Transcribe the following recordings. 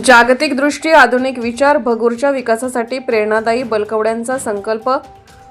जागतिक दृष्टी, आधुनिक विचार, भगूरच्या विकासासाठी प्रेरणादायी बलकवड्यांचा संकल्प.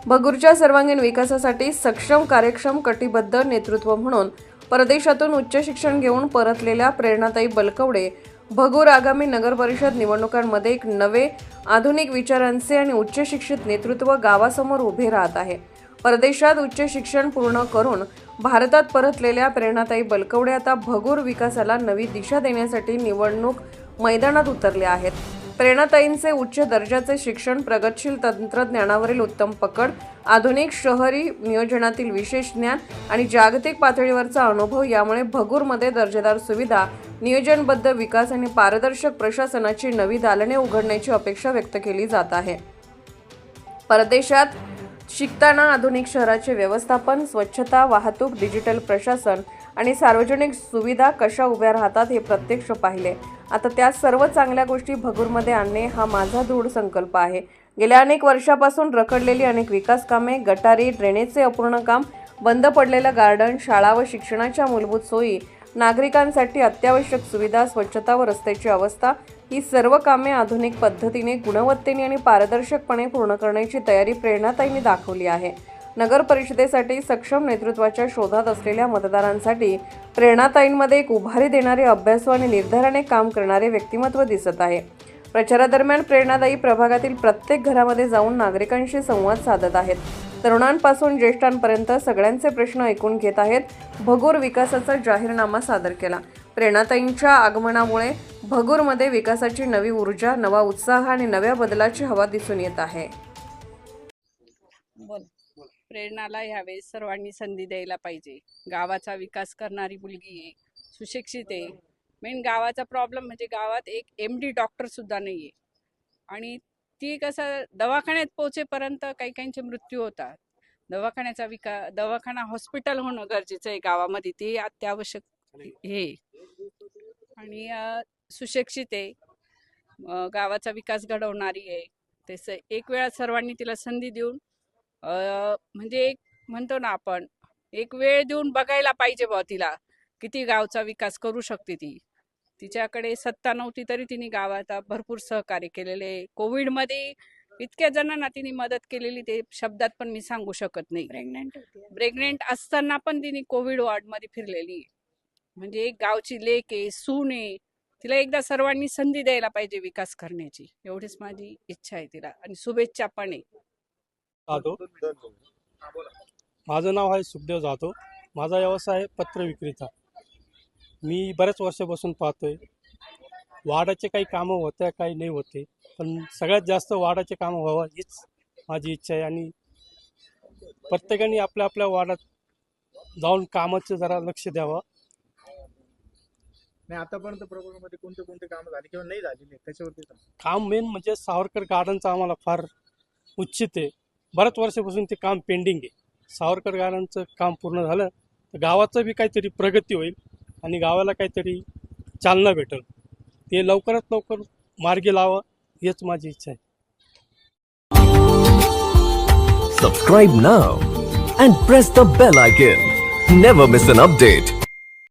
भगूरच्या सर्वांगीण विकासासाठी सक्षम, कार्यक्षम, कटिबद्ध नेतृत्व म्हणून परदेशातून उच्च शिक्षण घेऊन परतलेल्या प्रेरणादायी बलकवडे भगूर आगामी नगर परिषद निवडणुकांमध्ये एक नवे, आधुनिक विचारांचे आणि उच्च शिक्षित नेतृत्व गावासमोर उभे राहत आहे. परदेशात उच्च शिक्षण पूर्ण करून भारतात परतलेल्या प्रेरणाताई बलकवडे आता भगूर विकासाला नवी दिशा देण्यासाठी निवडणूक मैदानात उतरले आहेत. प्रेरणाताईंचे उच्च दर्जाचे शिक्षण, प्रगतशील तंत्रज्ञानावरील उत्तम पकड, आधुनिक शहरी नियोजनातील विशेष ज्ञान आणि जागतिक पातळीवरचा अनुभव यामुळे भगूरमध्ये दर्जेदार सुविधा, नियोजनबद्ध विकास आणि पारदर्शक प्रशासनाची नवी दालने उघडण्याची अपेक्षा व्यक्त केली जात आहे. परदेशात शिकताना आधुनिक शहराचे व्यवस्थापन, स्वच्छता, वाहतूक, डिजिटल प्रशासन आणि सार्वजनिक सुविधा कशा उभ्या राहतात हे प्रत्यक्ष पाहिले. आता त्या सर्व चांगल्या गोष्टी भगूरमध्ये आणणे हा माझा दृढ संकल्प आहे. गेल्या अनेक वर्षापासून रखडलेली अनेक विकास कामे, गटारी, ड्रेनेजचे अपूर्ण काम, बंद पडलेलं गार्डन, शाळा व शिक्षणाच्या मूलभूत सोयी, नागरिकांसाठी अत्यावश्यक सुविधा, स्वच्छता व रस्त्याची अवस्था ही सर्व कामे आधुनिक पद्धतीने, गुणवत्तेने आणि पारदर्शकपणे पूर्ण करण्याची तयारी प्रेरणाताईंनी दाखवली आहे. नगर परिषदेसाठी सक्षम नेतृत्वाच्या शोधात असलेल्या मतदारांसाठी प्रेरणाताईंमध्ये एक उभारी देणारे, अभ्यासू आणि निर्धाराने काम करणारे व्यक्तिमत्व दिसत आहे. प्रचारादरम्यान प्रेरणाताई प्रभागातील प्रत्येक घरामध्ये जाऊन नागरिकांशी संवाद साधत आहेत. तरुणांपासून ज्येष्ठांपर्यंत सगळ्यांचे प्रश्न ऐकून घेत आहेत. भगूर विकासाचा जाहीरनामा सादर केला. प्रेरणाताईंच्या आगमनामुळे भगूरमध्ये विकासाची नवी ऊर्जा, नवा उत्साह आणि नव्या बदलाची हवा दिसून येत आहे. प्रेरणाला ह्यावेळेस सर्वांनी संधी द्यायला पाहिजे. गावाचा विकास करणारी मुलगी आहे, सुशिक्षित आहे. मेन गावाचा प्रॉब्लेम म्हणजे गावात एक MD डॉक्टर सुद्धा नाही आहे आणि ती कसं दवाखान्यात पोहोचेपर्यंत काही काहींचे मृत्यू होतात. दवाखाना हॉस्पिटल होणं गरजेचं आहे गावामध्ये, ते अत्यावश्यक हे. आणि सुशिक्षित आहे, गावाचा विकास घडवणारी आहे. तसं एक वेळा सर्वांनी तिला संधी देऊन म्हणजे एक म्हणतो ना आपण, एक वेळ देऊन बघायला पाहिजे बा तिला किती गावचा विकास करू शकते ती. तिच्याकडे सत्ता नव्हती तरी तिने गावाचा भरपूर सहकार्य केलेले. कोविडमध्ये इतक्या जणांना तिने मदत केलेली ते शब्दात पण मी सांगू शकत नाही. प्रेग्नेंट असताना पण तिने कोविड वॉर्डमध्ये फिरलेली. म्हणजे एक गावची लेक आहे, सून आहे. तिला एकदा सर्वांनी संधी द्यायला पाहिजे विकास करण्याची, एवढीच माझी इच्छा आहे तिला आणि शुभेच्छा पण आहे. माझं नाव आहे सुखदेव जाधव. माझा व्यवसाय आहे पत्र विक्रीचा. मी बऱ्याच वर्षापासून पाहतोय वार्डाचे काही कामं होत्या, काही नाही होते, पण सगळ्यात जास्त वार्डाचे कामं व्हावं हीच माझी इच्छा आहे. आणि प्रत्येकाने आपल्या आपल्या वार्डात जाऊन कामाचं जरा लक्ष द्यावं. नाही, आतापर्यंत प्रभागामध्ये कोणते कोणते कामं झाली किंवा नाही झालेली त्याच्यावरती काम मेन म्हणजे सावरकर गार्डनचं आम्हाला फार उचित आहे. बऱ्याच वर्षापासून ते काम पेंडिंग आहे. सावरकर गार्डनचं काम पूर्ण झालं तर गावाचं बी काहीतरी प्रगती होईल आणि गावाला काहीतरी चालना भेटेल. ते लवकरात लवकर मार्गी लावा हीच माझी इच्छा आहे. Subscribe now and press the bell icon. Never miss an update.